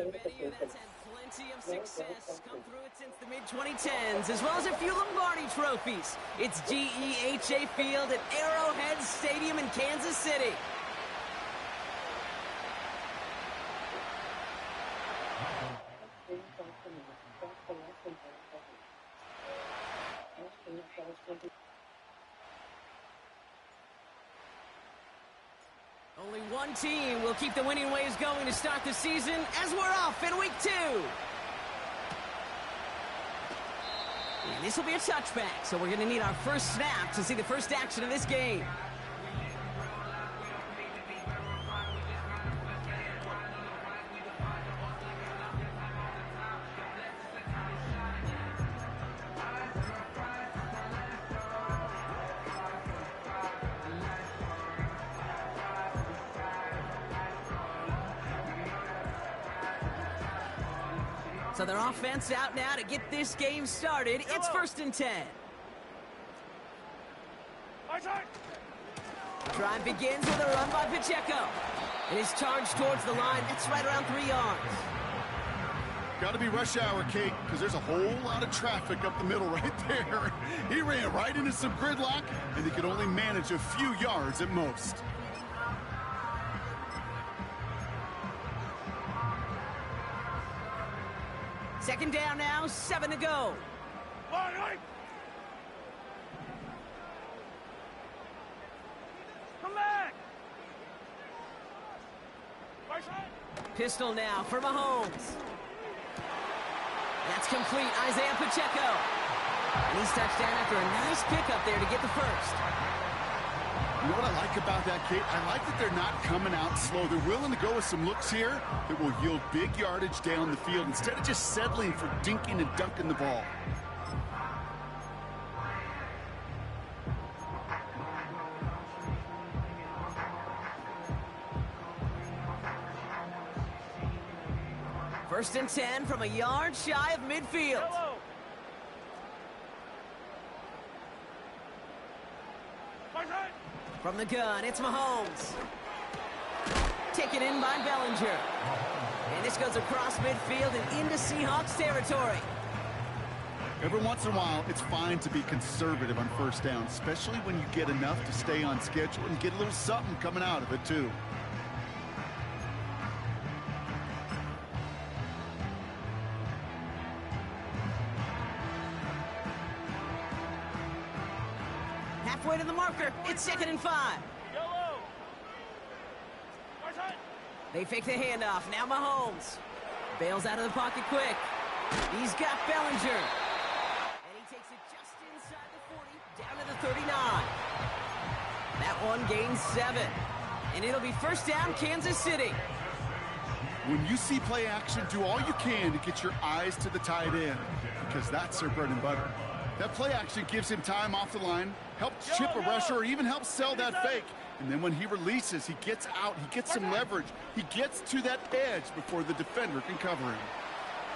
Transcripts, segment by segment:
many that's had plenty of success, come through it since the mid-2010s, as well as a few Lombardi trophies. It's GEHA Field at Arrowhead Stadium in Kansas City. Only one team will keep the winning ways going to start the season, as we're off in week 2. And this will be a touchback, so we're going to need our first snap to see the first action of this game. So their offense out now to get this game started. It's 1st and 10. Drive begins with a run by Pacheco. And his charge towards the line, that's right around 3 yards. Got to be rush hour, Kate, because there's a whole lot of traffic up the middle right there. He ran right into some gridlock, and he could only manage a few yards at most. Second down now, 7 to go. Come back! Pistol now for Mahomes. That's complete, Isaiah Pacheco. And he's touchdown after a nice pickup there to get the first. You know what I like about that, Kate? I like that they're not coming out slow. They're willing to go with some looks here that will yield big yardage down the field instead of just settling for dinking and dunking the ball. First and 10 from a yard shy of midfield. Hello. From the gun, it's Mahomes. Taken in by Bellinger. And this goes across midfield and into Seahawks territory. Every once in a while, it's fine to be conservative on first down, especially when you get enough to stay on schedule and get a little something coming out of it, too. Halfway to the marker, it's 2nd and 5. They fake the handoff, now Mahomes. Bails out of the pocket quick. He's got Bellinger. And he takes it just inside the 40, down to the 39. That one gains 7. And it'll be first down, Kansas City. When you see play action, do all you can to get your eyes to the tight end, because that's their bread and butter. That play action gives him time off the line, helps chip a rusher, or even helps sell that fake. And then when he releases, he gets out, he gets some leverage. He gets to that edge before the defender can cover him.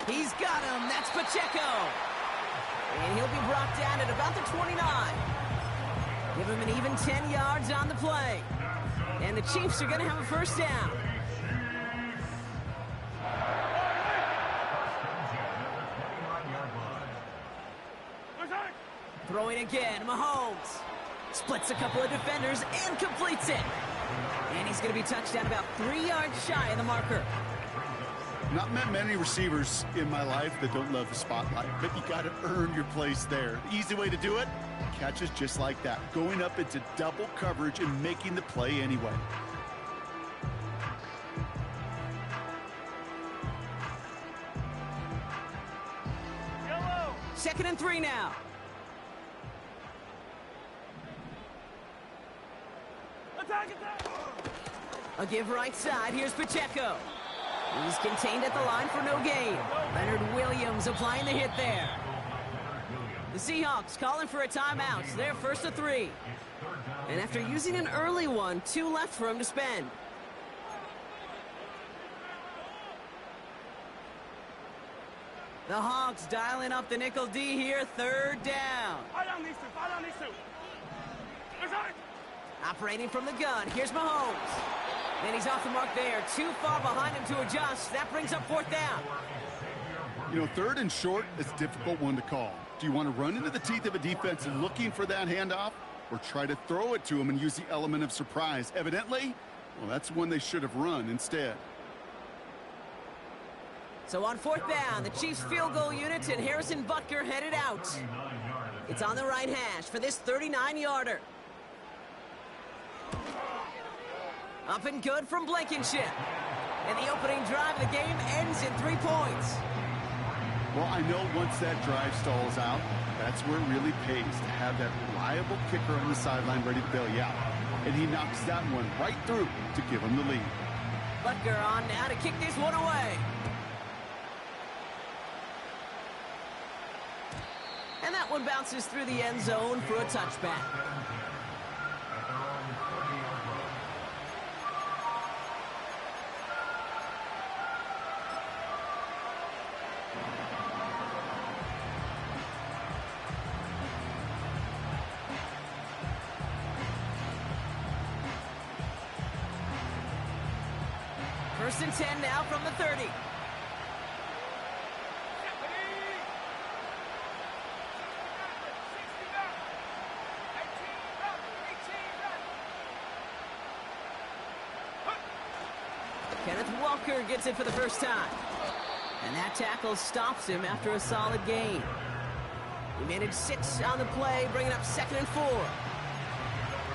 He's got him. That's Pacheco. And he'll be brought down at about the 29. Give him an even 10 yards on the play. And the Chiefs are going to have a first down. Throwing again, Mahomes. Splits a couple of defenders and completes it. And he's going to be touched down about 3 yards shy of the marker. Not met many receivers in my life that don't love the spotlight, but you got to earn your place there. The easy way to do it, catches just like that, going up into double coverage and making the play anyway. Yellow. 2nd and 3 now. A give right side. Here's Pacheco. He's contained at the line for no gain. Leonard Williams applying the hit there. The Seahawks calling for a timeout. They're 1st and 3. And after using an early one, 2 left for him to spend. The Hawks dialing up the nickel D here. 3rd down. Fire on these two. Operating from the gun, here's Mahomes. And he's off the mark there. Too far behind him to adjust. That brings up 4th down. You know, 3rd and short is a difficult one to call. Do you want to run into the teeth of a defense looking for that handoff, or try to throw it to him and use the element of surprise? Evidently, well, that's one they should have run instead. So on 4th down, the Chiefs field goal unit and Harrison Butker headed out. It's on the right hash for this 39-yarder. Up and good from Blankenship. And the opening drive of the game ends in 3 points. Well, I know once that drive stalls out, that's where it really pays to have that reliable kicker on the sideline ready to bail you out. And he knocks that one right through to give him the lead. Butker on now to kick this one away. And that one bounces through the end zone for a touchback. First and 10 now from the 30. Kenneth Walker gets it for the first time. And that tackle stops him after a solid gain. He managed 6 on the play, bringing up 2nd and 4.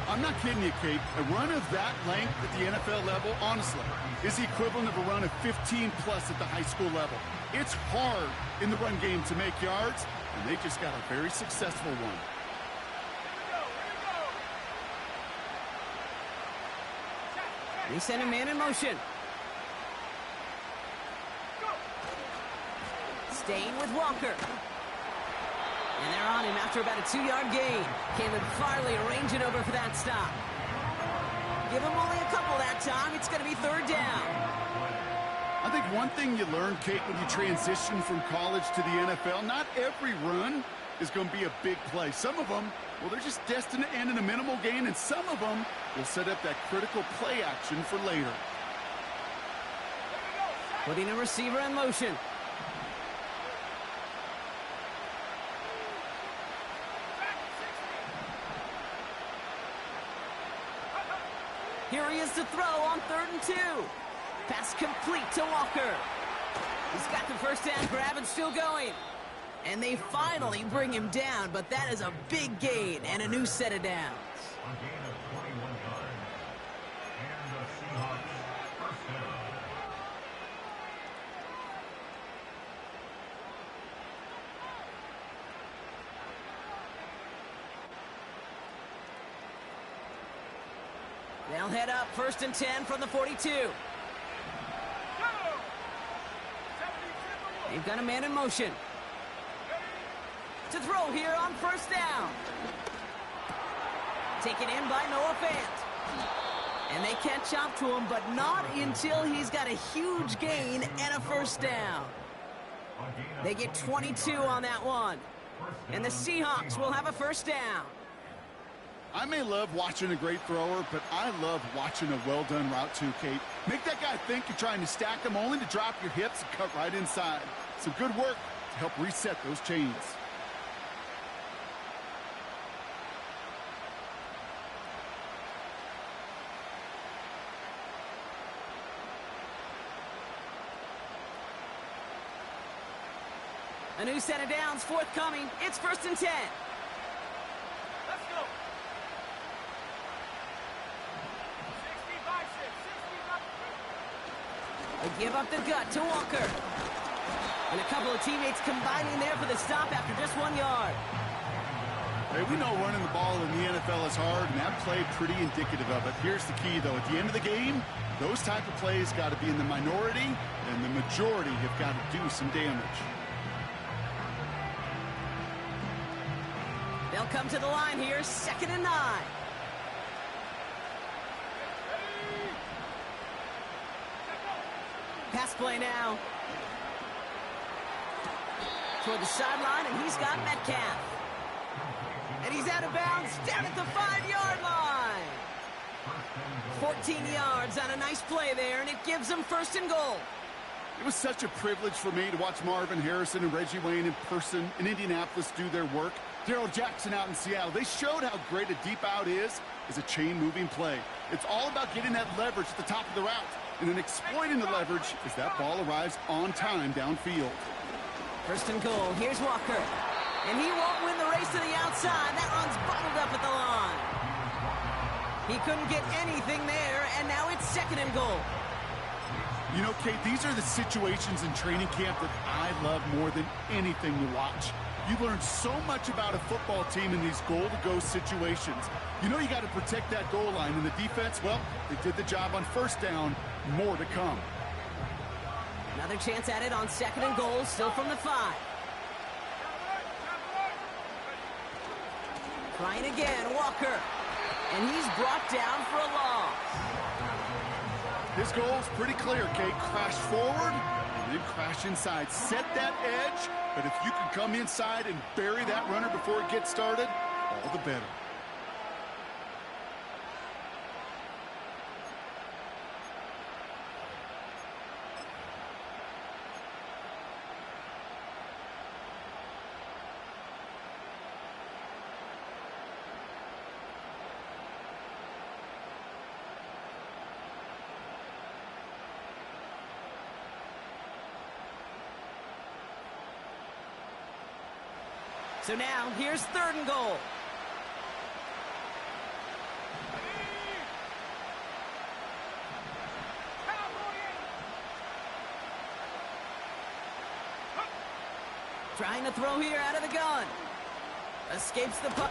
I'm not kidding you, Kate. A run of that length at the NFL level, honestly, is the equivalent of a run of 15-plus at the high school level. It's hard in the run game to make yards, and they just got a very successful one. They send a man in motion. Staying with Walker. And they're on him after about a 2-yard gain. Caleb Farley arranging over for that stop. Give him only a couple that time. It's going to be 3rd down. I think one thing you learn, Kate, when you transition from college to the NFL, not every run is going to be a big play. Some of them, well, they're just destined to end in a minimal gain, and some of them will set up that critical play action for later. Putting a receiver in motion. Here he is to throw on 3rd and 2. Pass complete to Walker. He's got the first down grab and still going. And they finally bring him down, but that is a big gain and a new set of downs. They'll head up 1st and 10 from the 42. They've got a man in motion. To throw here on 1st down. Taken in by Noah Fant. And they catch up to him, but not until he's got a huge gain and a 1st down. They get 22 on that one. And the Seahawks will have a 1st down. I may love watching a great thrower, but I love watching a well-done route too, Kate. Make that guy think you're trying to stack him, only to drop your hips and cut right inside. Some good work to help reset those chains. A new set of downs forthcoming. It's 1st and 10. Let's go. 65-6. They give up the gut to Walker. And a couple of teammates combining there for the stop after just 1 yard. Hey, we know running the ball in the NFL is hard, and that play pretty indicative of it. Here's the key, though. At the end of the game, those type of plays got to be in the minority, and the majority have got to do some damage. They'll come to the line here, 2nd and 9. Pass play now. Toward the sideline, and he's got Metcalf. And he's out of bounds down at the 5-yard line. 14 yards on a nice play there, and it gives them 1st and goal. It was such a privilege for me to watch Marvin Harrison and Reggie Wayne in person in Indianapolis do their work. Darrell Jackson out in Seattle. They showed how great a deep out is as a chain-moving play. It's all about getting that leverage at the top of the route, and then exploiting the leverage as that ball arrives on time downfield. 1st and goal. Here's Walker. And he won't win the race to the outside. That run's bottled up at the line. He couldn't get anything there, and now it's 2nd and goal. You know, Kate, these are the situations in training camp that I love more than anything to watch. You learn so much about a football team in these goal-to-go situations. You know you got to protect that goal line, and the defense, well, they did the job on 1st down. More to come. Another chance at it on 2nd and goal, still from the 5. Trying again, Walker. And he's brought down for a loss. His goal is pretty clear, Kate. Crash forward and then crash inside. Set that edge, but if you can come inside and bury that runner before it gets started, all the better. So now, here's 3rd and goal. Trying to throw here out of the gun. Escapes the puck.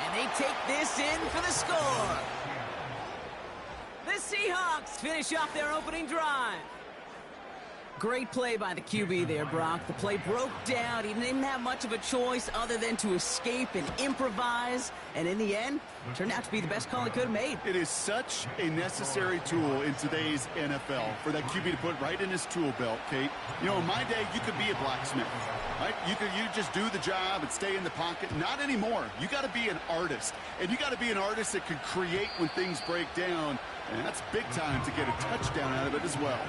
And they take this in for the score. The Seahawks finish off their opening drive. Great play by the QB there, Brock. The play broke down. He didn't have much of a choice other than to escape and improvise. And in the end, turned out to be the best call he could have made. It is such a necessary tool in today's NFL for that QB to put right in his tool belt, Kate. You know, in my day, you could be a blacksmith, right? You just do the job and stay in the pocket. Not anymore. You got to be an artist. And you got to be an artist that can create when things break down. And that's big time to get a touchdown out of it as well.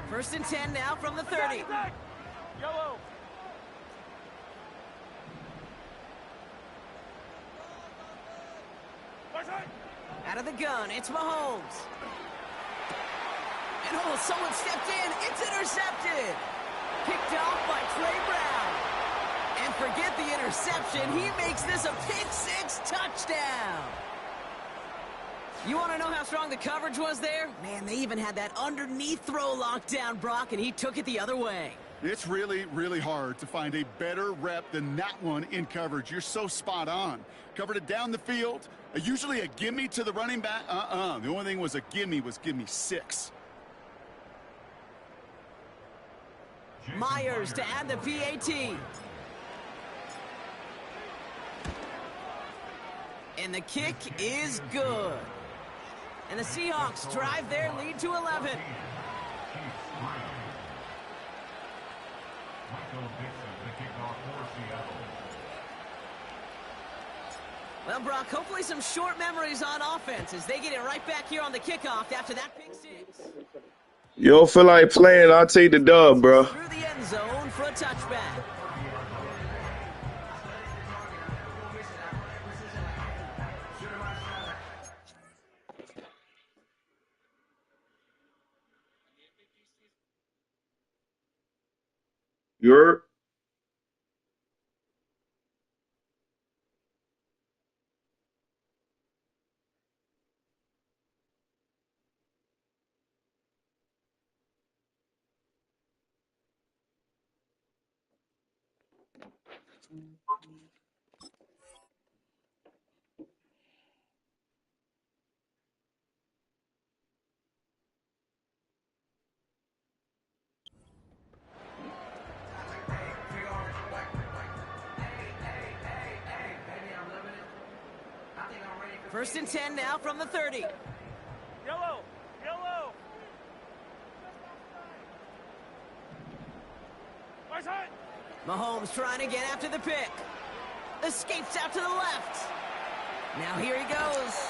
First and 10 now from the 30. Yellow. Out of the gun, it's Mahomes. And oh, someone stepped in. It's intercepted. Picked off by Trey Brown. And forget the interception. He makes this a pick-6 touchdown. You want to know how strong the coverage was there? Man, they even had that underneath throw locked down, Brock, and he took it the other way. It's really, really hard to find a better rep than that one in coverage. You're so spot on. Covered it down the field. Usually a gimme to the running back. The only thing was a gimme was give me 6. Myers to add the PAT. And the kick is good. And the Seahawks drive their lead to 11. Well, Brock, hopefully some short memories on offense as they get it right back here on the kickoff after that pick 6. You don't feel like playing, I'll take the dub, bro. Through the end zone for a touchback. You're First and 10 now from the 30. Yellow! Yellow! Right side! Mahomes trying to get after the pick. Escapes out to the left. Now here he goes.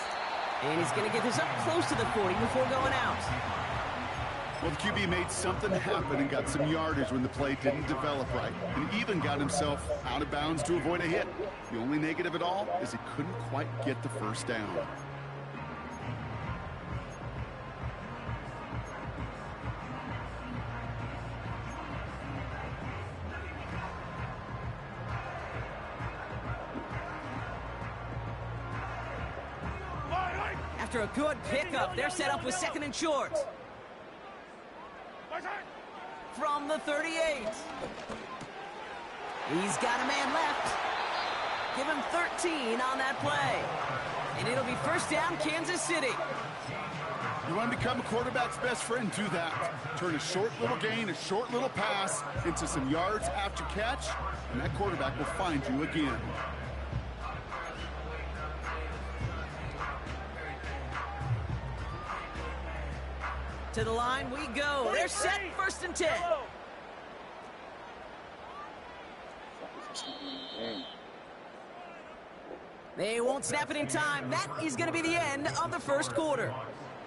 And he's going to get this up close to the 40 before going out. Well, the QB made something happen and got some yardage when the play didn't develop right, and even got himself out of bounds to avoid a hit. The only negative at all is he couldn't quite get the first down. After a good pickup, they're set up with second and short. From the 38. He's got a man left. Give him 13 on that play. And it'll be first down, Kansas City. You want to become a quarterback's best friend? Do that. Turn a short little gain, a short little pass into some yards after catch, and that quarterback will find you again. To the line we go. They're set, first and 10. They won't snap it in time. That is going to be the end of the first quarter.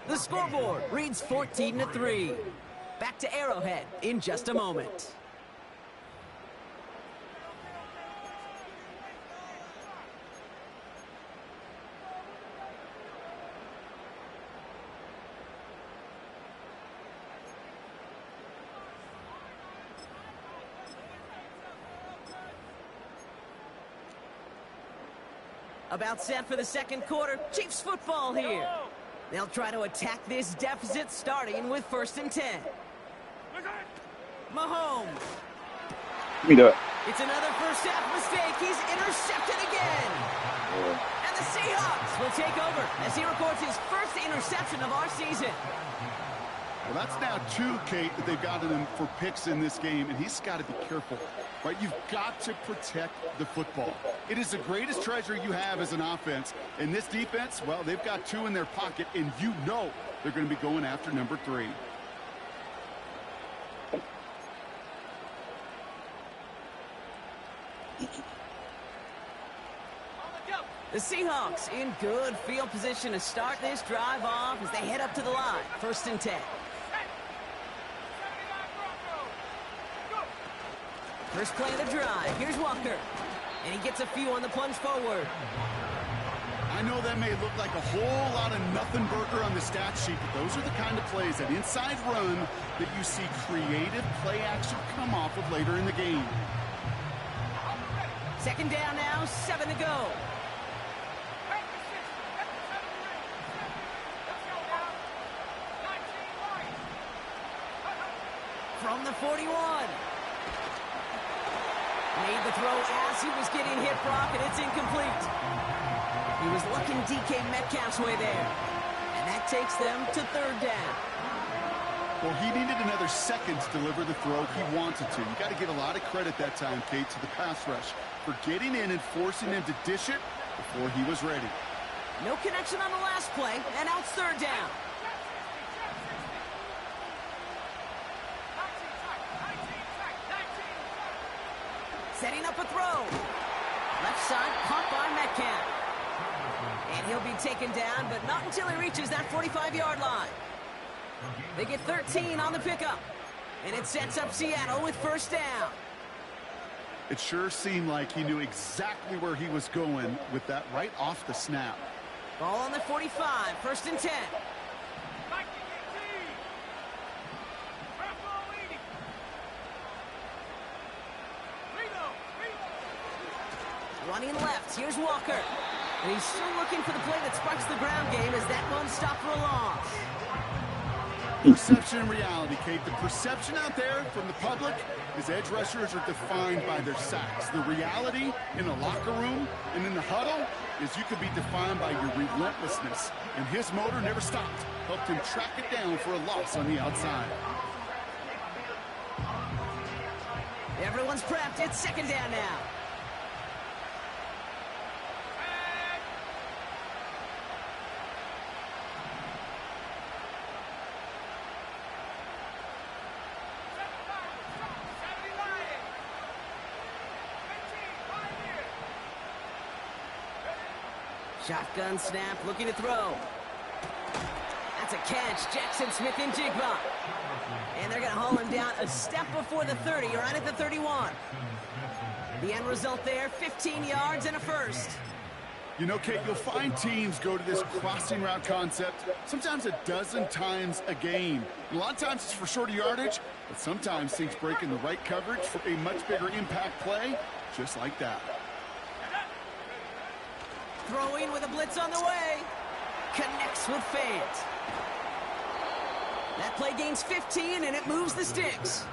The scoreboard reads 14-3. Back to Arrowhead in just a moment. About set for the second quarter. Chiefs football here. They'll try to attack this deficit starting with first and 10. Mahomes. It's another first half mistake. He's intercepted again. And the Seahawks will take over as he records his first interception of our season. Well, that's now 2, Kate, that they've gotten him for picks in this game, and he's got to be careful, right? You've got to protect the football. It is the greatest treasure you have as an offense. And this defense, well, they've got 2 in their pocket, and you know they're going to be going after number 3. The Seahawks in good field position to start this drive off as they head up to the line. First and 10. First play of the drive. Here's Walker. And he gets a few on the plunge forward. I know that may look like a whole lot of nothing burger on the stat sheet, but those are the kind of plays, that inside run, that you see creative play action come off of later in the game. Second down now, 7 to go. From the 41. Made the throw as he was getting hit, Brock, and it's incomplete. He was looking DK Metcalf's way there. And that takes them to third down. Well, he needed another second to deliver the throw he wanted to. You got to give a lot of credit that time, Kate, to the pass rush for getting in and forcing him to dish it before he was ready. No connection on the last play, and now it's third down. Setting up a throw. Left side, caught by Metcalf. And he'll be taken down, but not until he reaches that 45-yard line. They get 13 on the pickup. And it sets up Seattle with first down. It sure seemed like he knew exactly where he was going with that right off the snap. Ball on the 45, first and 10. Running left, here's Walker. And he's still looking for the play that sparks the ground game as that one stopped for a loss. Perception and reality, Kate. The perception out there from the public is edge rushers are defined by their sacks. The reality in the locker room and in the huddle is you could be defined by your relentlessness. And his motor never stopped. Helped him track it down for a loss on the outside. Everyone's prepped. It's second down now. Shotgun snap, looking to throw. That's a catch. Jackson Smith and Jigba. And they're going to haul him down a step before the 30, right at the 31. The end result there, 15 yards and a first. You know, Kate, you'll find teams go to this crossing route concept sometimes a dozen times a game. And a lot of times it's for shorter yardage, but sometimes things break in the right coverage for a much bigger impact play, just like that. Throwing with a blitz on the way. Connects with fans. That play gains 15, and it moves the sticks.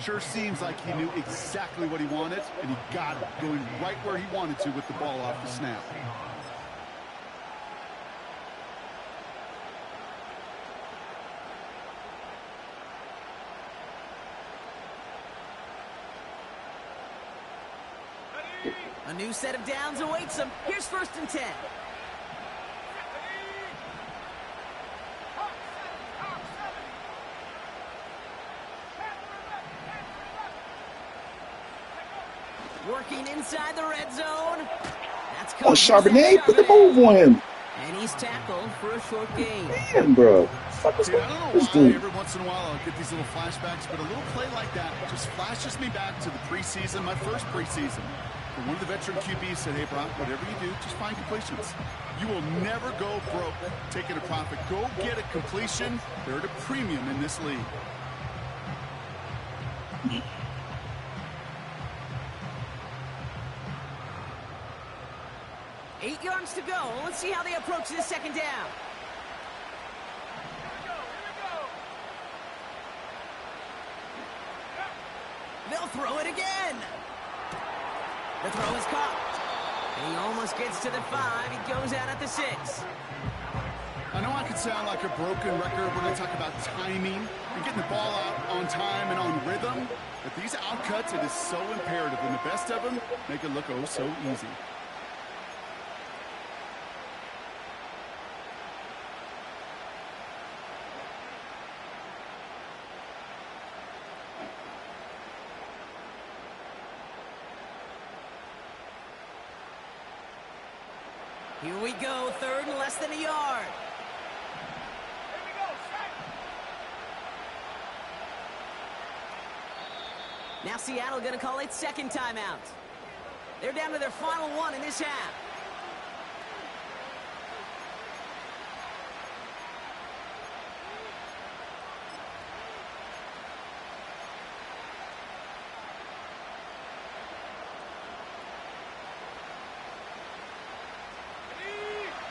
Sure seems like he knew exactly what he wanted, and he got it, going right where he wanted to with the ball off the snap. A new set of downs awaits him. Here's 1st and 10. Working inside the red zone. That's Oh, Charbonnet, put the move on him. And he's tackled for a short gain. Damn, bro. See, I don't know why every once in a while I'll get these little flashbacks, but a little play like that just flashes me back to the preseason, my first preseason. And one of the veteran QBs said, hey, Brock, whatever you do, just find completions. You will never go broke taking a profit. Go get a completion. They're at a premium in this league. Eight yards to go. Let's see how they approach this second down. They'll throw it again. The throw is caught. And he almost gets to the 5. He goes out at the 6. I know I could sound like a broken record when I talk about timing and getting the ball out on time and on rhythm, but these outcuts, it is so imperative, and the best of them make it look oh so easy. Here we go, 3rd and less than a yard. Now Seattle going to call its 2nd timeout. They're down to their final one in this half.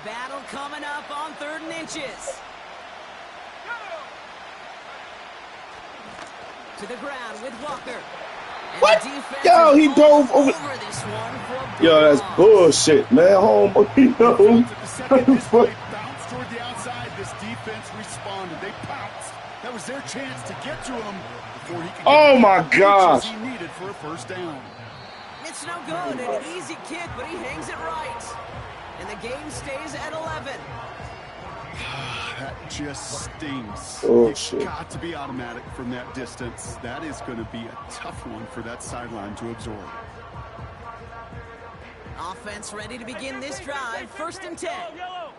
Battle coming up on 3rd and inches. To the ground with Walker. And What? Yo, he dove over this one for a Yo, that's ball. bullshit, man. Yo. The second this play bounced toward the outside, this defense responded. They pounced. That was their chance to get to him before he could get Oh, my the gosh. he needed for a 1st down. It's no good, an easy kick, but he hangs it right. And the game stays at 11. That just stings. Oh, It's shit. got to be automatic from that distance. That is going to be a tough one for that sideline to absorb. Offense ready to begin this drive. 1st and 10. Yellow.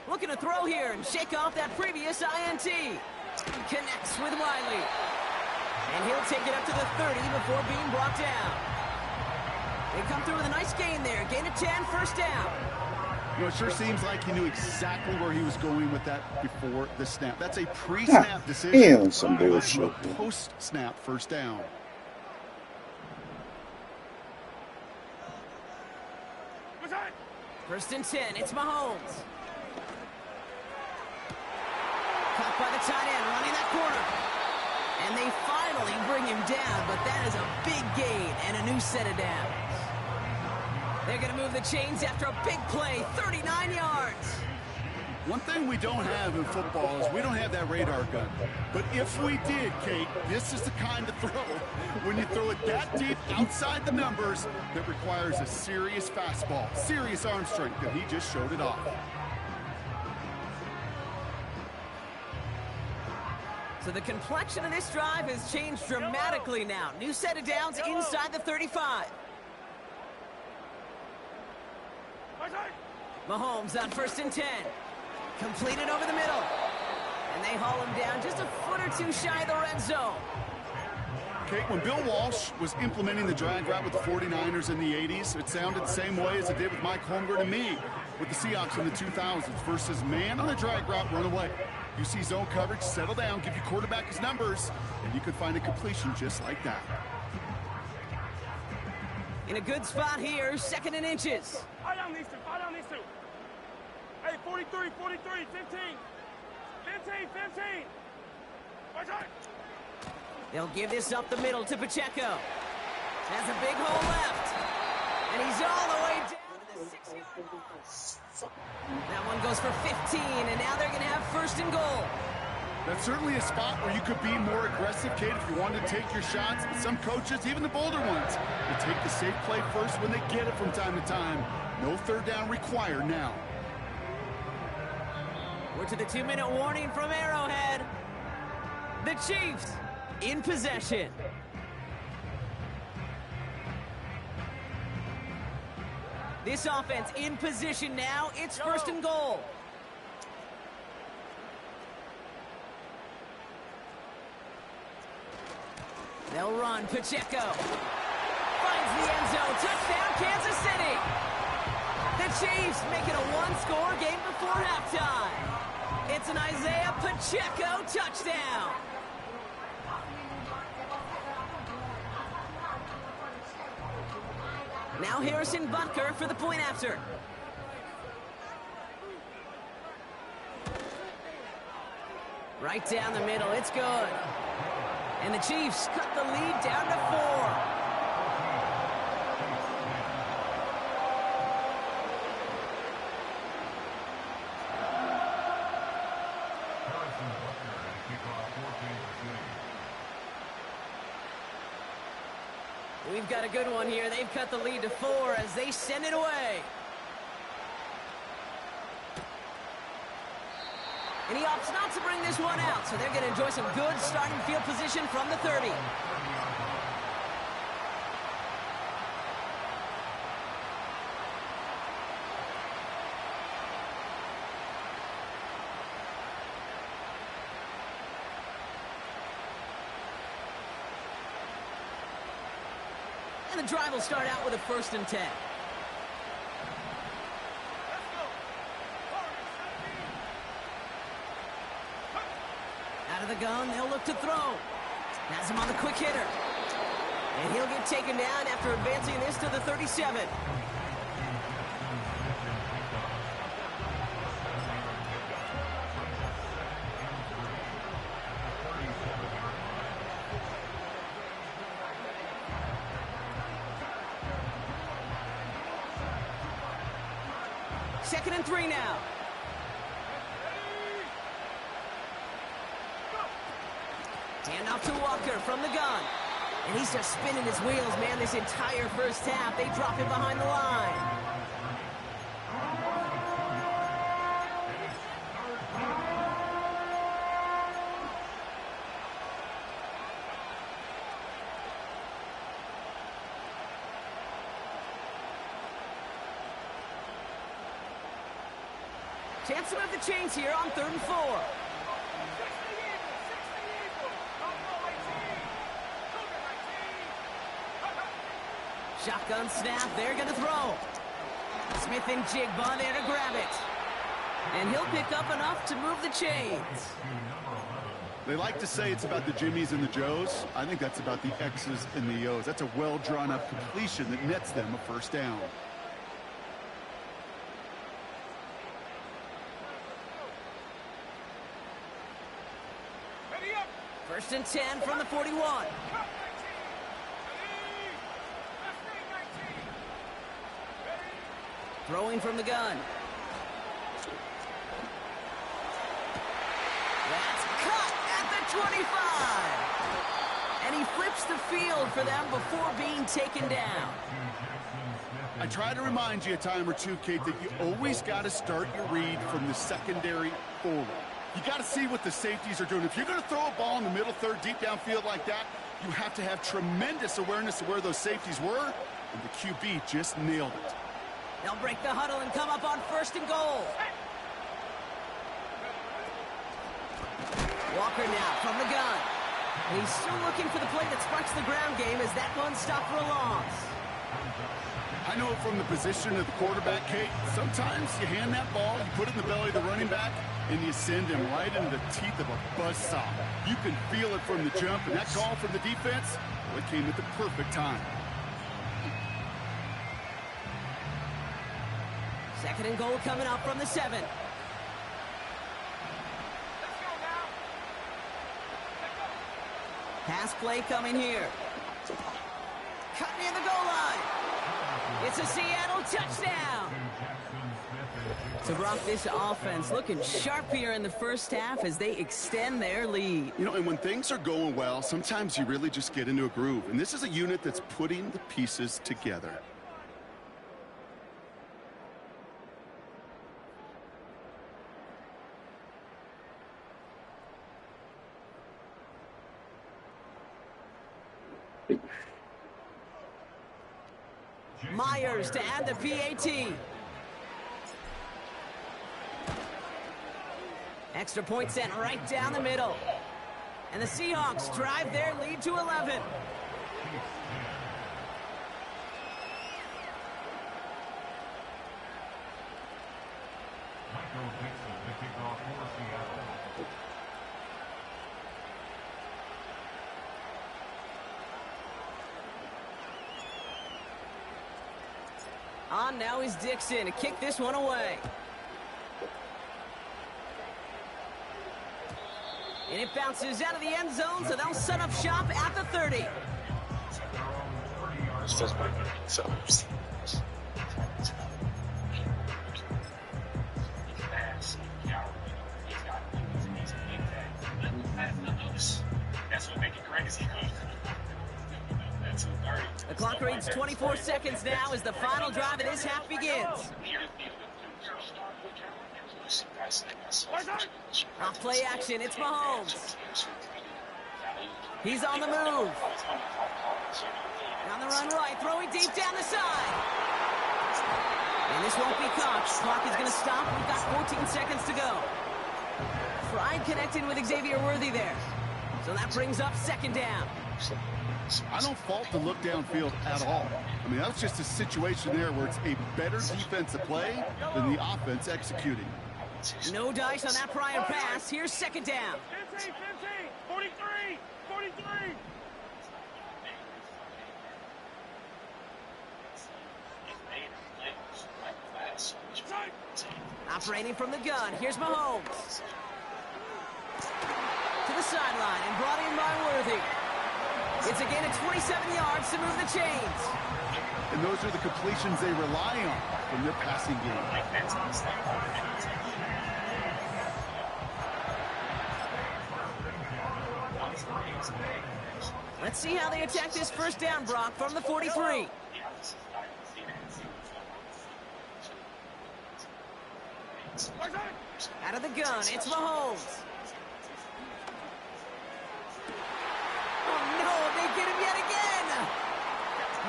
Looking to throw here and shake off that previous INT. Connects with Wiley. And he'll take it up to the 30 before being brought down. They come through with a nice gain there. Gain of 10, 1st down. You know, it sure seems like he knew exactly where he was going with that before the snap. That's a pre-snap decision. Damn, some bullshit. Post-snap 1st down. First and 10, it's Mahomes. Caught by the tight end, running that corner. And they finally bring him down, but that is a big gain and a new set of downs. They're going to move the chains after a big play, 39 yards. One thing we don't have in football is we don't have that radar gun. But if we did, Kate, this is the kind of throw, when you throw it that deep outside the numbers, that requires a serious fastball, serious arm strength, and he just showed it off. So the complexion of this drive has changed dramatically now. New set of downs inside the 35. Mahomes on 1st and 10. Completed over the middle. And they haul him down just a foot or two shy of the red zone. Kate, when Bill Walsh was implementing the drag route with the 49ers in the 80s, it sounded the same way as it did with Mike Holmgren and me with the Seahawks in the 2000s versus man on the drag route, run away. You see zone coverage, settle down, give your quarterback his numbers, and you could find a completion just like that. In a good spot here, 2nd and inches. Fire down these two, fire down these two. Hey, 43, 43, 15. 15, 15. Right side. They'll give this up the middle to Pacheco. Has a big hole left. And he's all the way down to the 6-yard line. That one goes for 15, and now they're going to have 1st and goal. That's certainly a spot where you could be more aggressive, Kate, if you wanted to take your shots. But some coaches, even the bolder ones, will take the safe play first when they get it from time to time. No 3rd down required now. We're to the 2-minute warning from Arrowhead. The Chiefs in possession. This offense in position now. It's 1st and goal. They'll run. Pacheco finds the end zone. Touchdown, Kansas City. The Chiefs make it a 1-score game before halftime. It's an Isaiah Pacheco touchdown. Now Harrison Butker for the point after. Right down the middle, it's good. And the Chiefs cut the lead down to 4. We've got a good one here. They've cut the lead to 4 as they send it away. And he opts not to bring this one out, so they're going to enjoy some good starting field position from the 30. And the drive will start out with a 1st and 10. Out of the gun, they'll look to throw. Has him on the quick hitter. And he'll get taken down after advancing this to the 37. Second and 3 now. Hand off to Walker from the gun. And he's just spinning his wheels, man, this entire first half. They drop him behind the line. Chance to move the chains here on 3rd and 4. Shotgun snap, they're going to throw. Smith and Jigba there to grab it. And he'll pick up enough to move the chains. They like to say it's about the Jimmies and the Joes. I think that's about the X's and the O's. That's a well-drawn-up completion that nets them a 1st down. First and 10 from the 41. Throwing from the gun. That's cut at the 25. And he flips the field for them before being taken down. I try to remind you a time or two, Kate, that you always got to start your read from the secondary forward. You got to see what the safeties are doing. If you're going to throw a ball in the middle third, deep downfield like that, you have to have tremendous awareness of where those safeties were, and the QB just nailed it. They'll break the huddle and come up on 1st and goal. Walker now from the gun. And he's still looking for the play that sparks the ground game as that one stopped for a loss. I know it from the position of the quarterback, Kate. Sometimes you hand that ball, you put it in the belly of the running back, and you send him right into the teeth of a buzzsaw. You can feel it from the jump, and that call from the defense, well, it came at the perfect time. 2nd and goal coming up from the 7. Pass play coming here. Cut near the goal line. It's a Seattle touchdown. So, Brock, this offense looking sharp here in the first half as they extend their lead. You know, and when things are going well, sometimes you really just get into a groove. And this is a unit that's putting the pieces together. Myers to add the PAT. Extra point sent right down the middle. And the Seahawks drive their lead to 11. On now is Dixon to kick this one away. And it bounces out of the end zone, so they'll set up shop at the 30. That's what makes it crazy. The clock reads 24 seconds now as the final drive of this half begins. Off play action, it's Mahomes. He's on the move. On the run right, throwing deep down the side. And this won't be caught. Clock is going to stop. We've got 14 seconds to go. Pride connecting with Xavier Worthy there. So that brings up 2nd down. I don't fault the look downfield at all. I mean, that's just a situation there where it's a better defensive play than the offense executing. No dice on that prior pass. Here's 2nd down. 15, 15, 43, 43. Operating from the gun. Here's Mahomes. To the sideline and brought in by Worthy. It's a gain of 27 yards to move the chains. And those are the completions they rely on from their passing game. Let's see how they attack this 1st down, Brock, from the 43. Out of the gun, it's Mahomes. Oh, no, they get him yet again.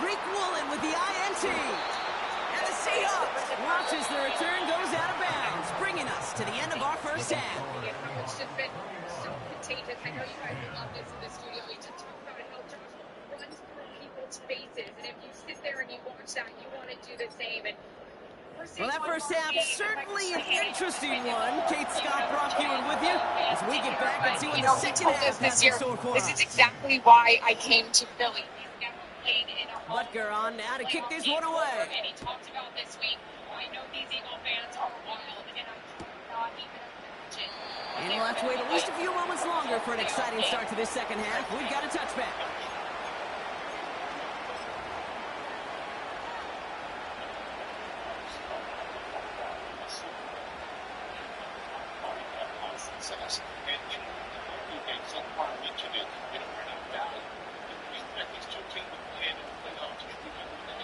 Rick Woolen with the INT. And the Seahawks watch as the return goes out of bounds, bringing us to the end of our first half. It's just been so contagious. I know you guys love this in the studio. You just talk about how Josh runs through people's faces. And if you sit there and you watch that, you want to do the same. And well, that first half, certainly an interesting one. Kate Scott, Brock Ewan with you as we get back and see what the second half has in store for us. This is exactly why I came to Philly. He's never played in a home. Butker on now to kick this one away. And he talked about this week, I know these Eagle fans are wild, and I cannot even imagine. And we'll have to wait at least a few moments longer for an exciting start to this second half. We've got a touchback.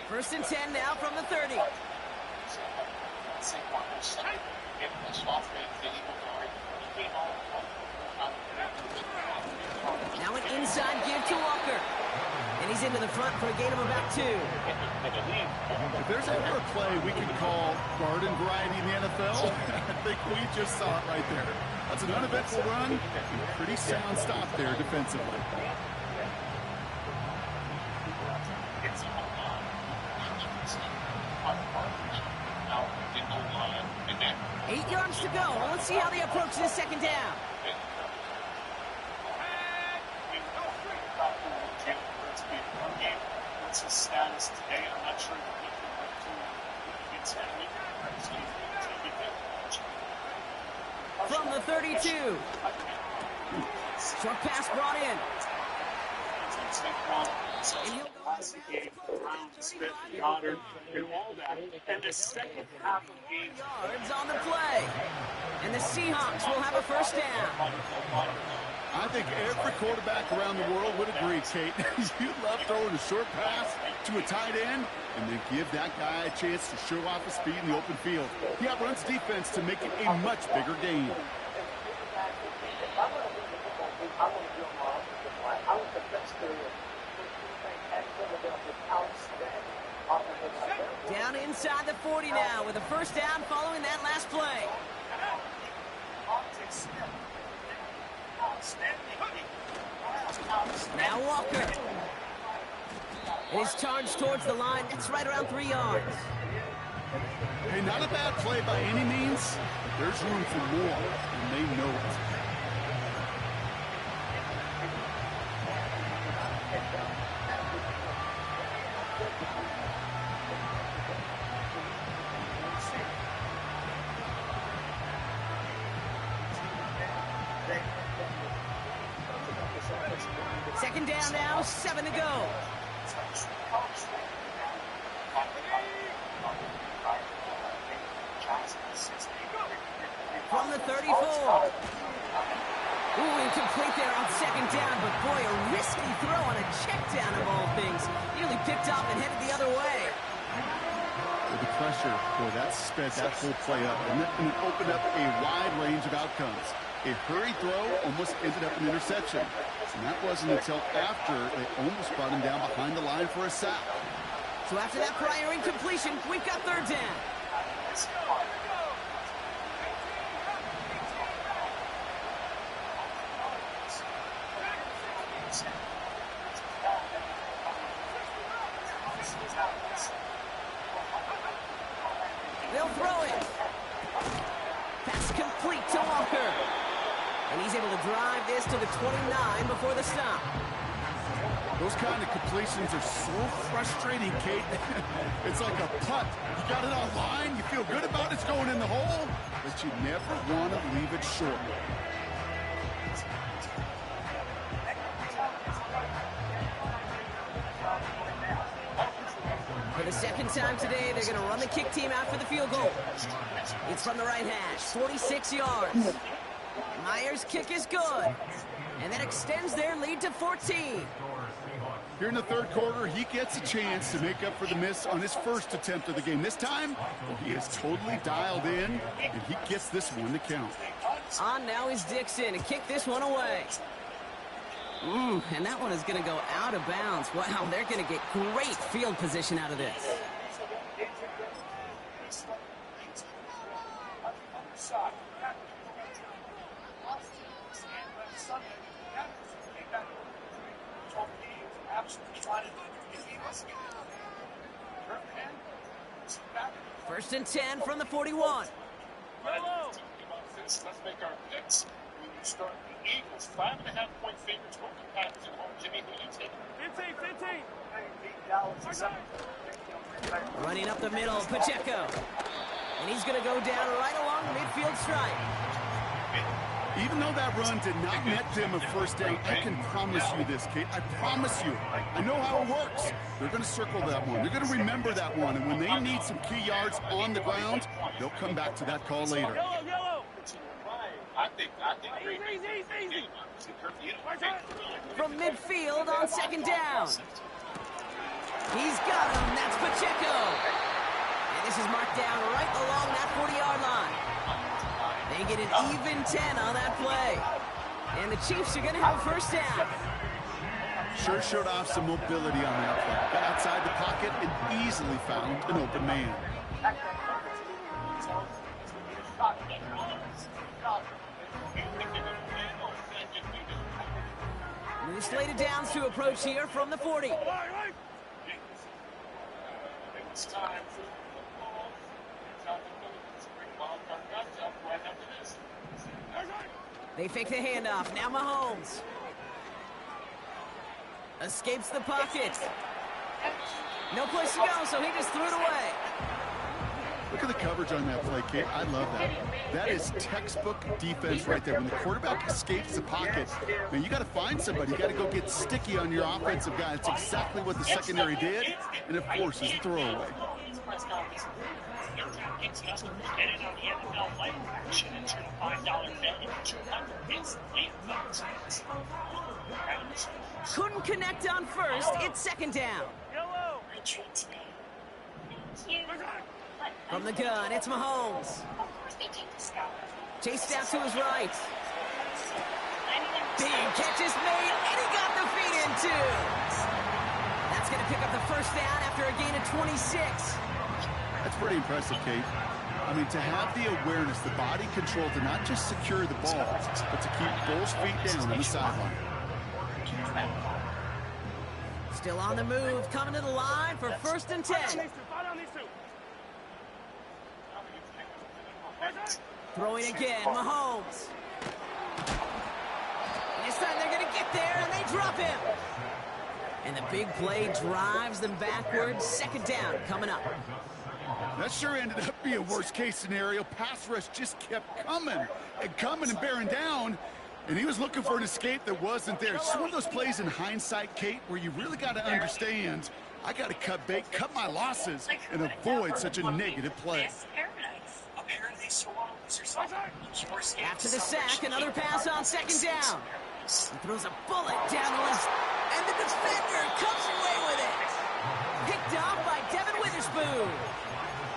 First and 10 now from the 30. Now an inside give to Walker. And he's into the front for a gain of about 2. If there's ever a play we can call garden variety in the NFL, I think we just saw it right there. That's an uneventful run and a pretty sound stop there defensively. 8 yards to go. Let's see how they approach this second down. What's his status today? I'm not sure if he can work to From the 32. Short pass brought in. And he'll go Goddard and all that. And the second half of the game yards on the play. And the Seahawks will have a first down. I think every quarterback around the world would agree, Kate. You love throwing a short pass to a tight end and then give that guy a chance to show off his speed in the open field. He outruns defense to make it a much bigger gain. Down inside the 40 now with a first down following that last play. Now Walker. He's charged towards the line. It's right around 3 yards. Hey, not a bad play by any means, but there's room for more, and they know it. Second down now, 7 to go. From the 34. Ooh, incomplete there on second down, but boy, a risky throw on a check down of all things. Nearly picked off and headed the other way. With the pressure, boy, that sped that whole play up, and it opened up a wide range of outcomes. A hurried throw almost ended up an interception. And that wasn't until after they almost brought him down behind the line for a sack. So after that prior incompletion, we've got third down. They'll throw it. Pass complete to Walker. And he's able to drive this to the 29 before the stop. Those kind of completions are so frustrating, Kate. It's like a putt. You got it on line, you feel good about it's going in the hole, but you never want to leave it short. For the second time today, they're going to run the kick team out for the field goal. It's from the right hash, 46 yards. Myers' kick is good, and that extends their lead to 14. Here in the third quarter, he gets a chance to make up for the miss on his first attempt of the game. This time, he is totally dialed in, and he gets this one to count. On now is Dixon to kick this one away. And that one is going to go out of bounds. Wow, they're going to get great field position out of this. First and 10 from the 41. Let's make our picks. When you start the Eagles, 5.5-point favorites, home compactors at home. Jimmy, who you take? 15. Running up the middle, Pacheco. And he's going to go down right along the midfield stripe. Even though that run did not net them a first down, I can promise you this, Kate. I promise you. I know how it works. They're going to circle that one. They're going to remember that one. And when they need some key yards on the ground, they'll come back to that call later. Yellow. I think Easy. From midfield on second down. He's got him. That's Pacheco. And this is marked down right along that 40-yard line. They get an even 10 on that play. And the Chiefs are going to have a first down. Sure showed off some mobility on that play. Got outside the pocket and easily found an open man. New slated downs to approach here from the 40. It's time for the ball. They fake the handoff. Now Mahomes escapes the pocket. No place to go, so he just threw it away. Look at the coverage on that play, Kate. I love that. That is textbook defense right there. When the quarterback escapes the pocket, man, you got to find somebody. You got to go get sticky on your offensive guy. It's exactly what the secondary did, and it forces a throwaway. Couldn't connect on first. It's second down. From the gun, it's Mahomes. Chased out to his right. Big catch is made, and he got the feet in too. That's going to pick up the first down after a gain of 26. That's pretty impressive, Kate. I mean, to have the awareness, the body control to not just secure the ball, but to keep both feet down on the sideline. Still on the move, coming to the line for first and 10. Throwing again, Mahomes. And this time they're going to get there, and they drop him. And the big play drives them backwards. Second down coming up. That sure ended up being a worst-case scenario. Pass rush just kept coming and bearing down. And he was looking for an escape that wasn't there. It's one of those plays in hindsight, Kate, where you really got to understand, I got to cut bait, cut my losses, and avoid such a negative play. After the sack, another pass on second down. He throws a bullet down the left, and the defender comes away with it. Picked off by Devin Witherspoon.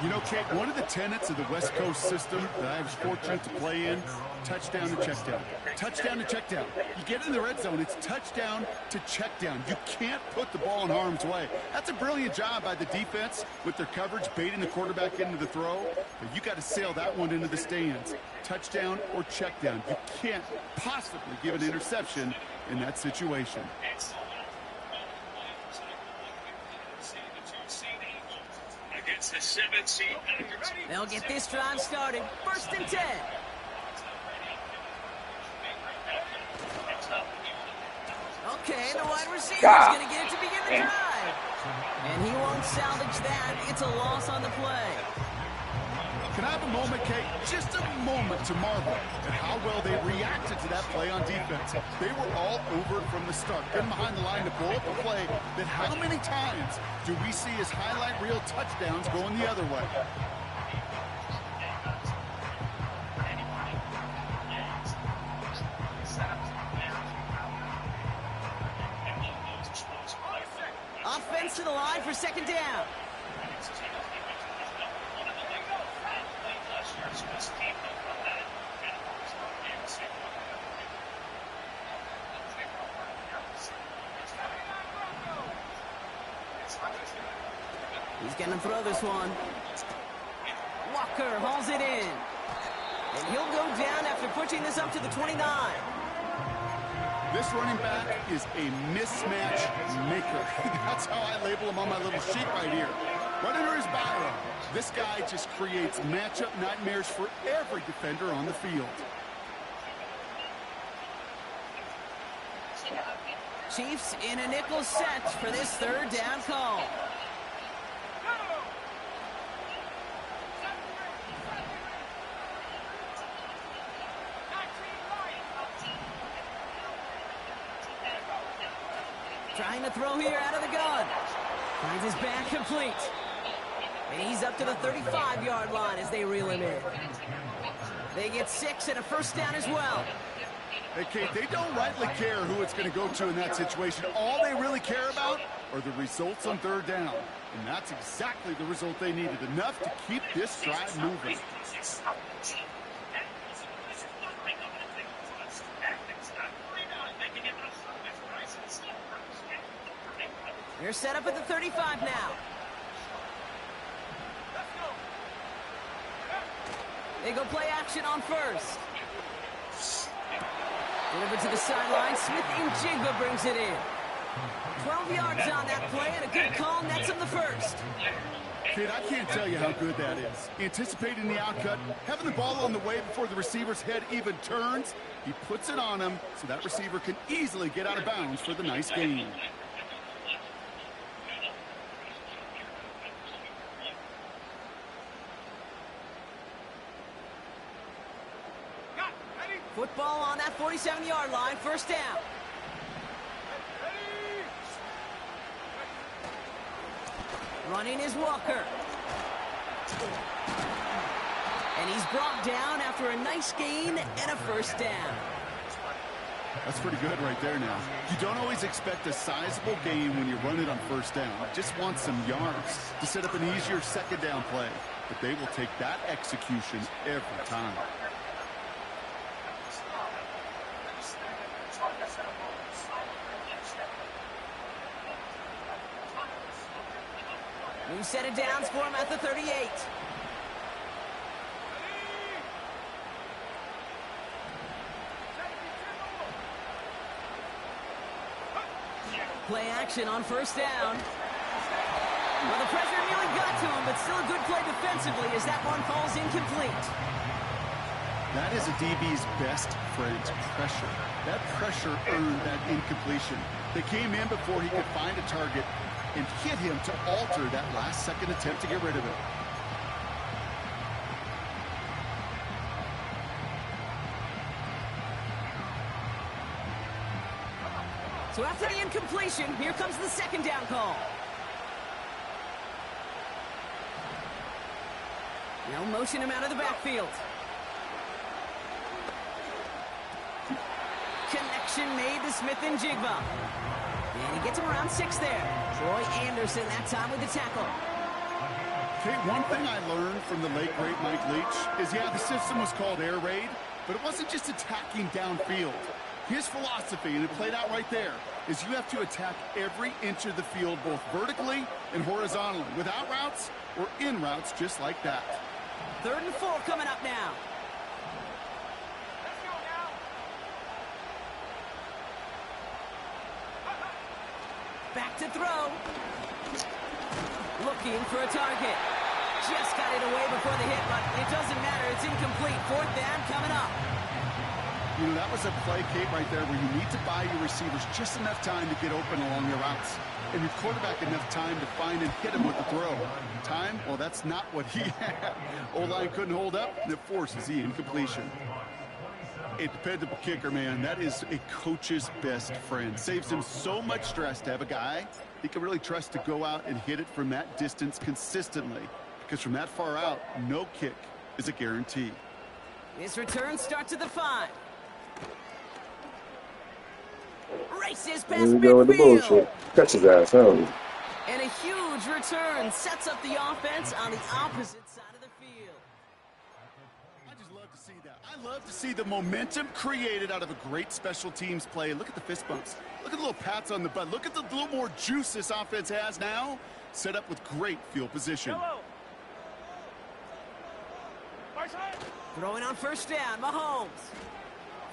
You know, Kate, one of the tenets of the West Coast system that I was fortunate to play in, touchdown to check down. Touchdown to check down. You get in the red zone, it's touchdown to check down. You can't put the ball in harm's way. That's a brilliant job by the defense with their coverage, baiting the quarterback into the throw. But you got to sail that one into the stands. Touchdown or check down. You can't possibly give an interception in that situation. They'll get this drive started. First and 10. Okay, the wide receiver's going to get it to begin the drive. And he won't salvage that. It's a loss on the play. Can I have a moment, Kate? Just a moment to marvel at how well they reacted to that play on defense. They were all over it from the start, getting behind the line to blow up a play that how many times do we see as highlight reel touchdowns going the other way? Offense to the line for second down. He's going to throw this one. Walker hauls it in. And he'll go down after pushing this up to the 29. This running back is a mismatch maker. That's how I label him on my little sheet right here. Right under his bio, this guy just creates matchup nightmares for every defender on the field. Chiefs in a nickel set for this third down call. Trying to throw here out of the gun. Finds his back complete. And he's up to the 35-yard line as they reel him in. They get 6 and a first down as well. Hey, Kate, they don't rightly care who it's going to go to in that situation. All they really care about are the results on third down. And that's exactly the result they needed. Enough to keep this drive moving. They're set up at the 35 now. They go play action on first. Delivered to the sideline. Smith-Njigba brings it in. 12 yards on that play and a good call nets him the first. Kid, I can't tell you how good that is. Anticipating the outcut, having the ball on the way before the receiver's head even turns, he puts it on him so that receiver can easily get out of bounds for the nice gain. Football on that 47-yard line, first down. Running is Walker. And he's brought down after a nice gain and a first down. That's pretty good right there now. You don't always expect a sizable gain when you run it on first down. Just want some yards to set up an easier second down play. But they will take that execution every time. New set of downs for him at the 38. Play action on first down. Well, the pressure nearly got to him, but still a good play defensively as that one falls incomplete. That is a DB's best friend, pressure. That pressure earned that incompletion. They came in before he could find a target and hit him to alter that last-second attempt to get rid of it. So after the incompletion, here comes the second down call. Now motion him out of the backfield. Connection made to Smith-Njigba. And he gets him around 6 there. Troy Anderson that time with the tackle. Okay, one thing I learned from the late, great Mike Leach is, yeah, the system was called air raid, but it wasn't just attacking downfield. His philosophy, and it played out right there, is you have to attack every inch of the field, both vertically and horizontally, without routes or in routes just like that. 3rd and 4 coming up now. Back to throw. Looking for a target. Just got it away before the hit, but it doesn't matter. It's incomplete. 4th down coming up. You know, that was a play, Kate, right there where you need to buy your receivers just enough time to get open along your routes. And your quarterback enough time to find and hit him with the throw. Time? Well, that's not what he had. O-line couldn't hold up, and it forces the incompletion. A dependable kicker, man, that is a coach's best friend. Saves him so much stress to have a guy he can really trust to go out and hit it from that distance consistently. Because from that far out, no kick is a guarantee. This return starts at the 5. Races past midfield. Catch his ass, huh? And a huge return sets up the offense on the opposite side of the field. I just love to see that. I love to see the momentum created out of a great special teams play. Look at the fist bumps. Look at the little pats on the butt. Look at the little more juice this offense has now. Set up with great field position. Throwing on first down, Mahomes.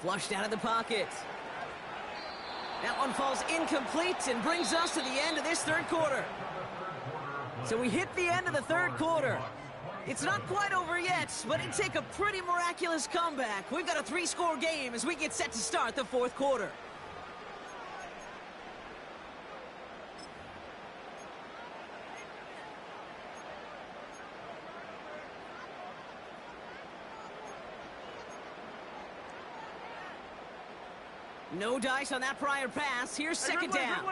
Flushed out of the pocket. That one falls incomplete and brings us to the end of this 3rd quarter. So we hit the end of the 3rd quarter. It's not quite over yet, but it'd take a pretty miraculous comeback. We've got a 3-score game as we get set to start the 4th quarter. No dice on that prior pass. Here's second down.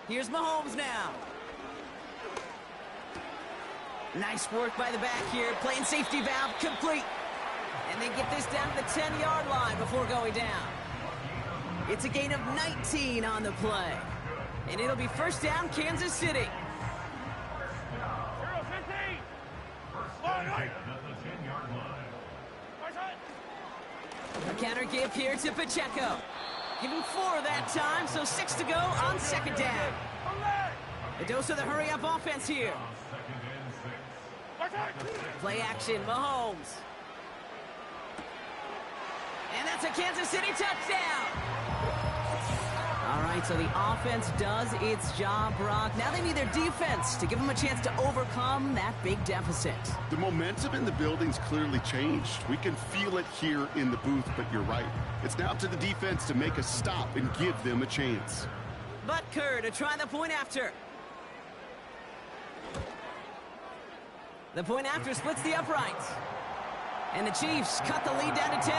Here's Mahomes now. Nice work by the back here. Playing safety valve complete. And they get this down to the 10-yard line before going down. It's a gain of 19 on the play. And it'll be first down, Kansas City. A counter give here to Pacheco. Give him 4 that time, so 6 to go on second down. A dose of the hurry-up offense here. Play action, Mahomes. And that's a Kansas City touchdown. All right, so the offense does its job, Brock. Now they need their defense to give them a chance to overcome that big deficit. The momentum in the building's clearly changed. We can feel it here in the booth, but you're right. It's now up to the defense to make a stop and give them a chance. Butker to try the point after. The point after splits the uprights. And the Chiefs cut the lead down to 10.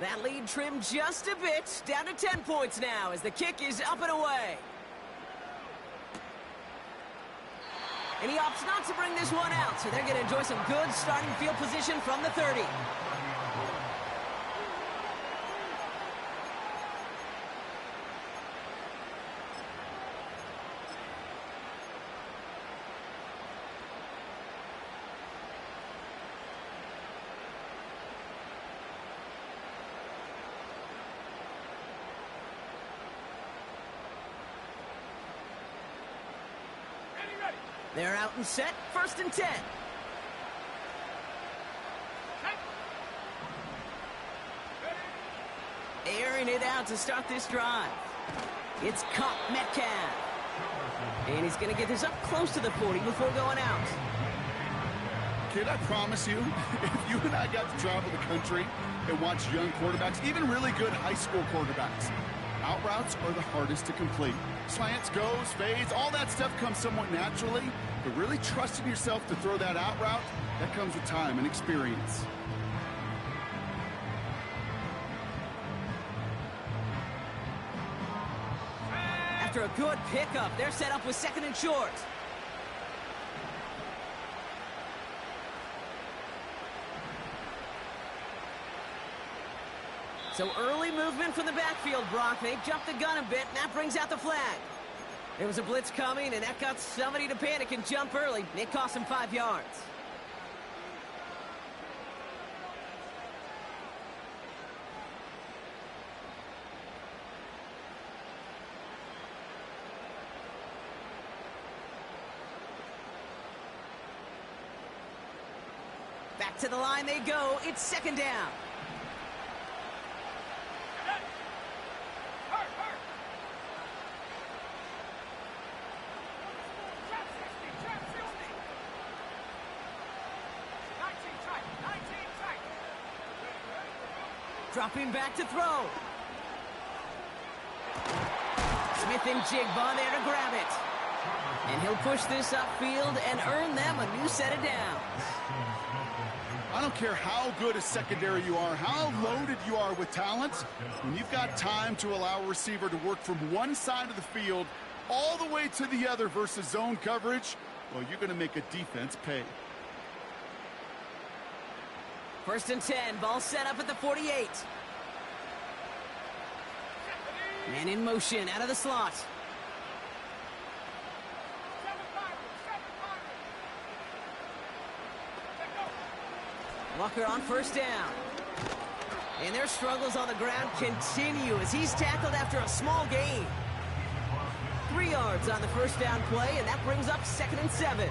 That lead trimmed just a bit, down to 10 points now as the kick is up and away. And he opts not to bring this one out, so they're going to enjoy some good starting field position from the 30. They're out and set, 1st and 10. Airing it out to start this drive. It's Cup Metcalf. And he's going to get this up close to the 40 before going out. Kid, I promise you, if you and I got to travel the country and watch young quarterbacks, even really good high school quarterbacks, out routes are the hardest to complete. Slants, goes, fades, all that stuff comes somewhat naturally, but really trusting yourself to throw that out route, that comes with time and experience. After a good pickup, they're set up with 2nd and short. So early movement from the backfield, Brock. They jumped the gun a bit, and that brings out the flag. There was a blitz coming, and that got somebody to panic and jump early. It cost him 5 yards. Back to the line they go. It's 2nd down. Dropping back to throw. Smith and Jigba there to grab it. And he'll push this upfield and earn them a new set of downs. I don't care how good a secondary you are, how loaded you are with talent, when you've got time to allow a receiver to work from one side of the field all the way to the other versus zone coverage, well, you're going to make a defense pay. 1st and 10, ball set up at the 48. Man in motion, out of the slot. Walker on 1st down. And their struggles on the ground continue as he's tackled after a small gain. 3 yards on the 1st down play, and that brings up 2nd and 7.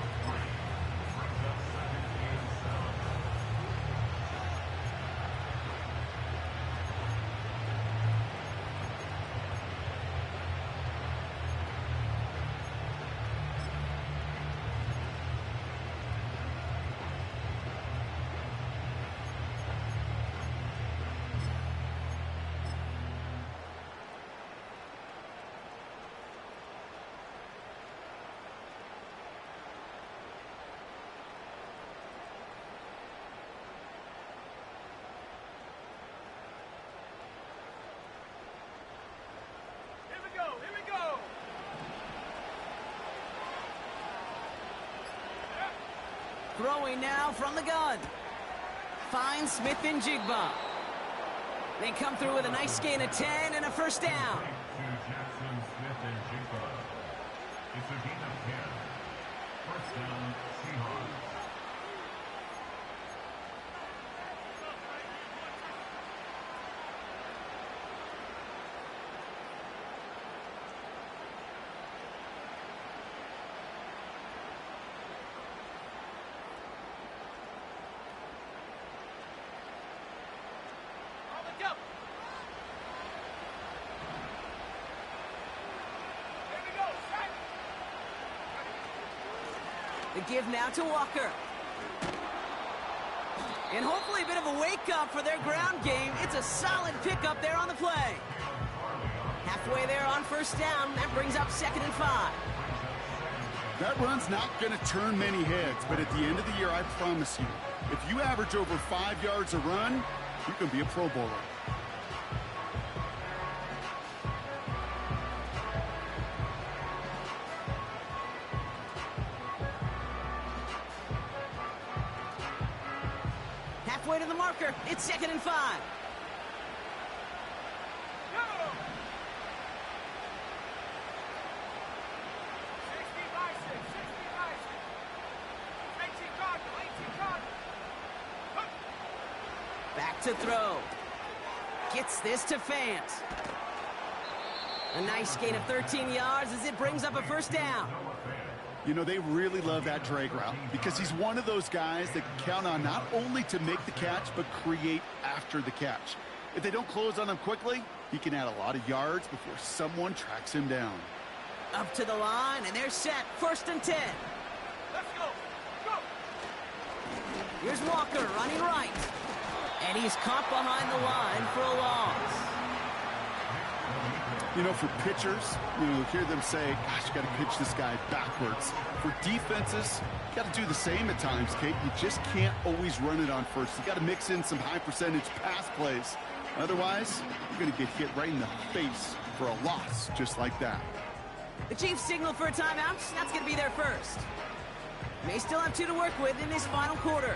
Throwing now from the gun. Finds Smith and Jigba. They come through with a nice gain of 10 and a first down. The give now to Walker. And hopefully a bit of a wake-up for their ground game. It's a solid pickup there on the play. Halfway there on first down. That brings up 2nd and 5. That run's not going to turn many heads, but at the end of the year, I promise you, if you average over 5 yards a run, you can be a Pro Bowler. Halfway to the marker. It's 2nd and 5. Back to throw. Gets this to Fant. A nice gain of 13 yards as it brings up a first down. You know, they really love that drag route because he's one of those guys that count on not only to make the catch, but create after the catch. If they don't close on him quickly, he can add a lot of yards before someone tracks him down. Up to the line, and they're set. 1st and 10. Let's go. Go. Here's Walker running right. And he's caught behind the line for a loss. You know, for pitchers, you hear them say, gosh, you got to pitch this guy backwards. For defenses, you got to do the same at times, Kate. You just can't always run it on first. You got to mix in some high percentage pass plays. Otherwise, you're going to get hit right in the face for a loss just like that. The Chiefs signal for a timeout. That's going to be their first. May still have 2 to work with in this final quarter.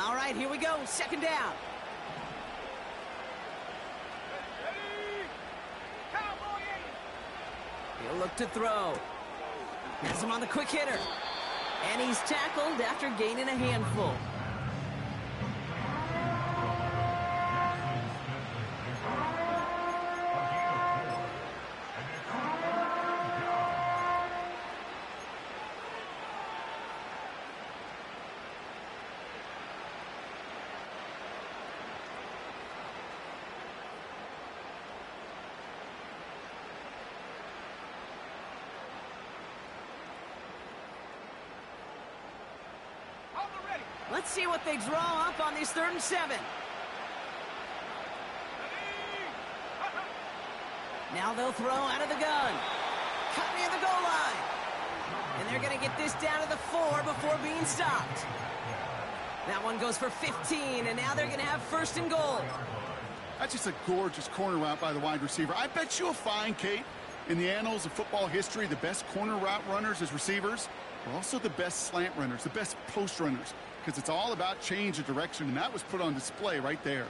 All right, here we go. 2nd down. He'll look to throw. Has him on the quick hitter. And he's tackled after gaining a handful. Let's see what they draw up on these 3rd and 7. Now they'll throw out of the gun. Cut near the goal line. And they're going to get this down to the 4 before being stopped. That one goes for 15, and now they're going to have 1st and goal. That's just a gorgeous corner route by the wide receiver. I bet you'll find, Kate, in the annals of football history, the best corner route runners as receivers are also the best slant runners, the best post runners, because it's all about change of direction, and that was put on display right there.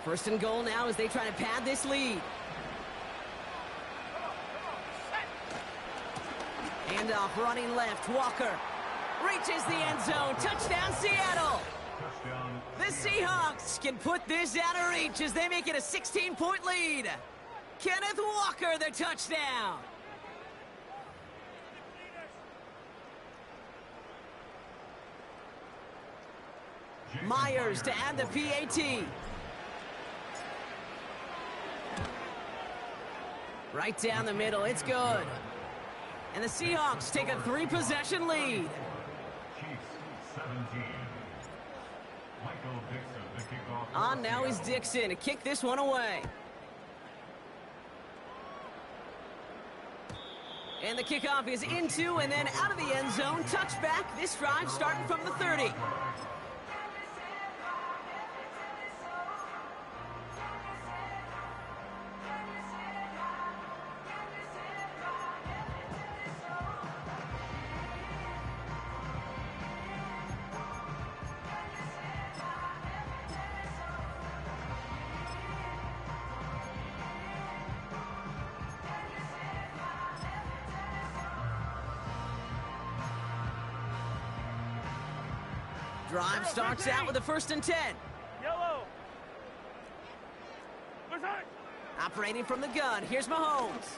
1st and goal now as they try to pad this lead. Handoff running left. Walker reaches the end zone. Touchdown, Seattle. The Seahawks can put this out of reach as they make it a 16-point lead. Kenneth Walker, the touchdown. Myers to add the PAT. Right down the middle, it's good. And the Seahawks take a 3-possession lead. On now is Dixon to kick this one away. And the kickoff is into and then out of the end zone. Touchback, this drive starting from the 30. Drive starts out with a 1st and 10. Yellow. Left side. Operating from the gun, here's Mahomes.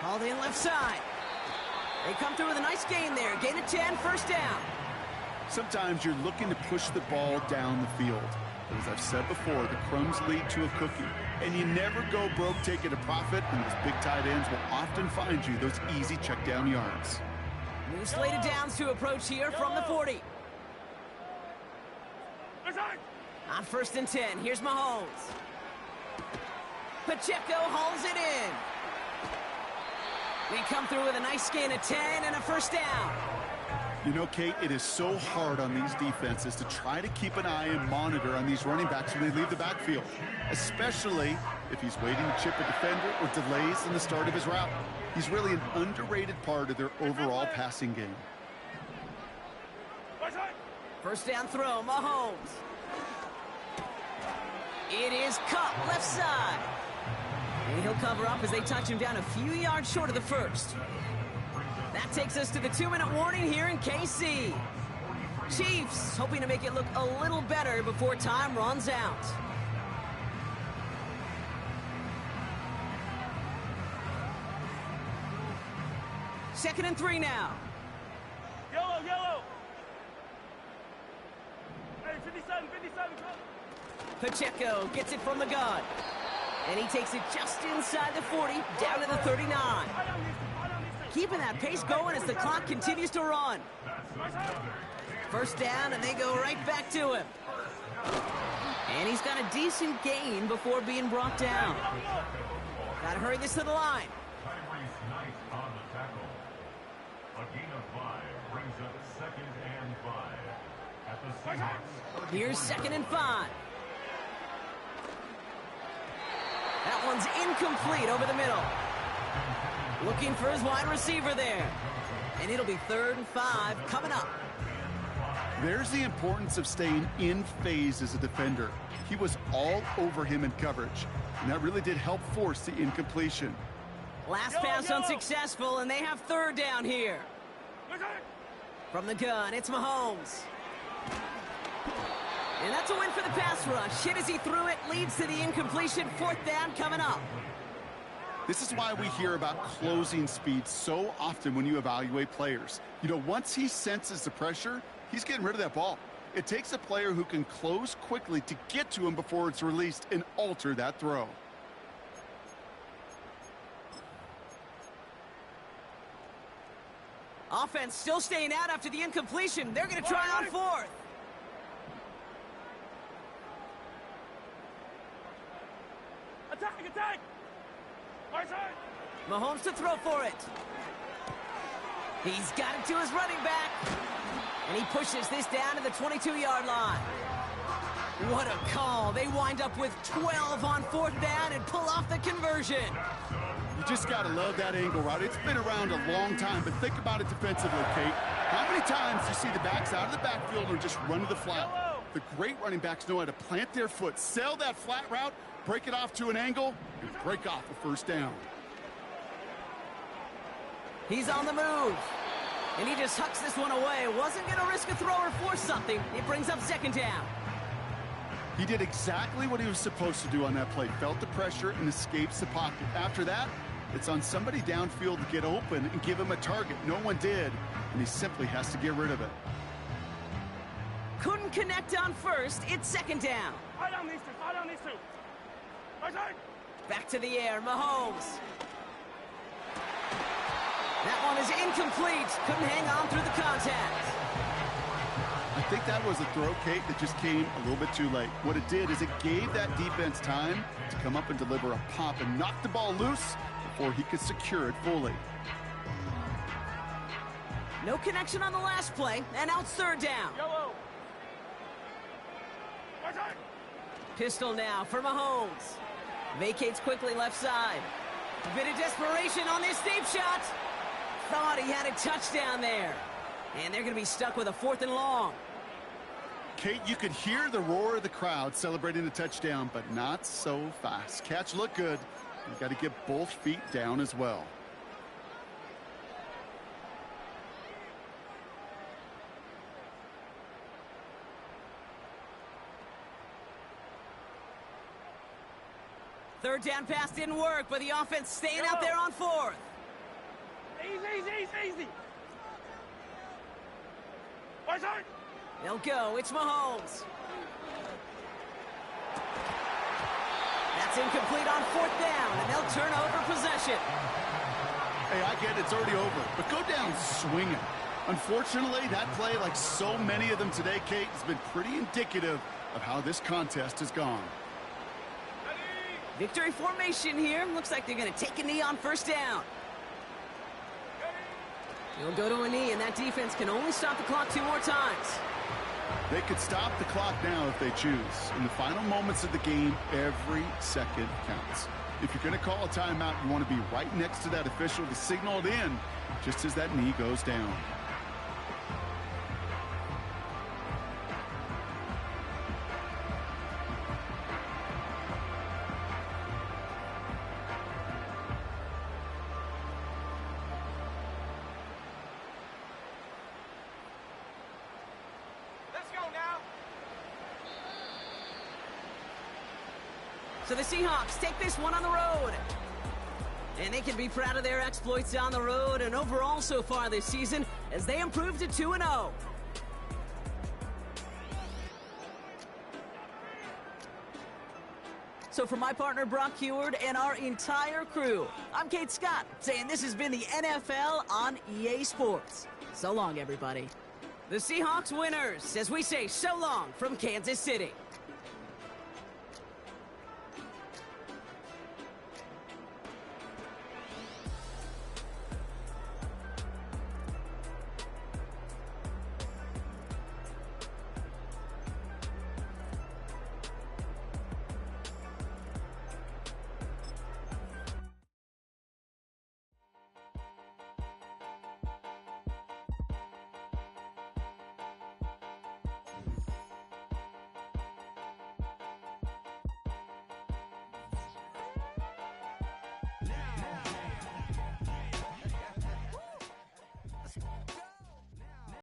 Hauled in left side. They come through with a nice gain there. Gain of 10, 1st down. Sometimes you're looking to push the ball down the field. But as I've said before, the crumbs lead to a cookie. And you never go broke taking a profit, and those big tight ends will often find you those easy check down yards. New slated downs to approach here from the 40. Left side. On 1st and 10, here's Mahomes. Pacheco hauls it in. They come through with a nice gain of 10 and a 1st down. You know, Kate, it is so hard on these defenses to try to keep an eye and monitor on these running backs when they leave the backfield, especially if he's waiting to chip a defender or delays in the start of his route. He's really an underrated part of their overall passing game. Right side. 1st down throw, Mahomes. It is caught left side. And he'll cover up as they touch him down a few yards short of the 1st. That takes us to the 2-minute warning here in KC. Chiefs hoping to make it look a little better before time runs out. Second and 3 now. Yellow, yellow. Hey, 57, 57. Go. Pacheco gets it from the gun. And he takes it just inside the 40, down to the 39. Keeping that pace going as the clock continues to run. 1st down, and they go right back to him. And he's got a decent gain before being brought down. Got to hurry this to the line. Here's 2nd and 5. That one's incomplete over the middle. Looking for his wide receiver there. And it'll be 3rd and 5 coming up. There's the importance of staying in phase as a defender. He was all over him in coverage, and that really did help force the incompletion. Last pass unsuccessful, and they have 3rd down here. From the gun, it's Mahomes. And that's a win for the pass rush. Hit as he threw it, leads to the incompletion. 4th down coming up. This is why we hear about closing speed so often when you evaluate players. You know, once he senses the pressure, he's getting rid of that ball. It takes a player who can close quickly to get to him before it's released and alter that throw. Offense still staying out after the incompletion. They're going to try on 4th. Attack, attack. Right side. Mahomes to throw for it. He's got it to his running back. And he pushes this down to the 22-yard line. What a call. They wind up with 12 on 4th down and pull off the conversion. You just got to love that angle route. It's been around a long time, but think about it defensively, Kate. How many times do you see the backs out of the backfield or just run to the flat? The great running backs know how to plant their foot, sail that flat route, break it off to an angle, and break off a 1st down. He's on the move. And he just hucks this one away. Wasn't going to risk a throw or force something. It brings up 2nd down. He did exactly what he was supposed to do on that play. Felt the pressure and escapes the pocket. After that, it's on somebody downfield to get open and give him a target. No one did, and he simply has to get rid of it. Couldn't connect on 1st. It's 2nd down. Right on these two. Right on these two. Right side. Back to the air, Mahomes. That one is incomplete. Couldn't hang on through the contact. I think that was a throw, Kate, that just came a little bit too late. What it did is it gave that defense time to come up and deliver a pop and knock the ball loose before he could secure it fully. No connection on the last play, and out 3rd down. Yellow. Right side. Pistol now for Mahomes. Vacates quickly left side. A bit of desperation on this deep shot. Thought he had a touchdown there. And they're going to be stuck with a 4th and long. Kate, you could hear the roar of the crowd celebrating the touchdown, but not so fast. Catch looked good. You got to get both feet down as well. Third down pass didn't work, but the offense staying out there on fourth. Easy. Watch out. They'll go. It's Mahomes. That's incomplete on fourth down, and they'll turn over possession. Hey, I get it's already over, but go down swinging. Unfortunately, that play, like so many of them today, Kate, has been pretty indicative of how this contest has gone. Victory formation here. Looks like they're going to take a knee on first down. He'll go to a knee, and that defense can only stop the clock 2 more times. They could stop the clock now if they choose. In the final moments of the game, every second counts. If you're going to call a timeout, you want to be right next to that official to signal it in just as that knee goes down. So the Seahawks take this one on the road. And they can be proud of their exploits on the road and overall so far this season as they improve to 2-0. So for my partner Brock Heward and our entire crew, I'm Kate Scott saying this has been the NFL on EA Sports. So long, everybody. The Seahawks winners as we say so long from Kansas City.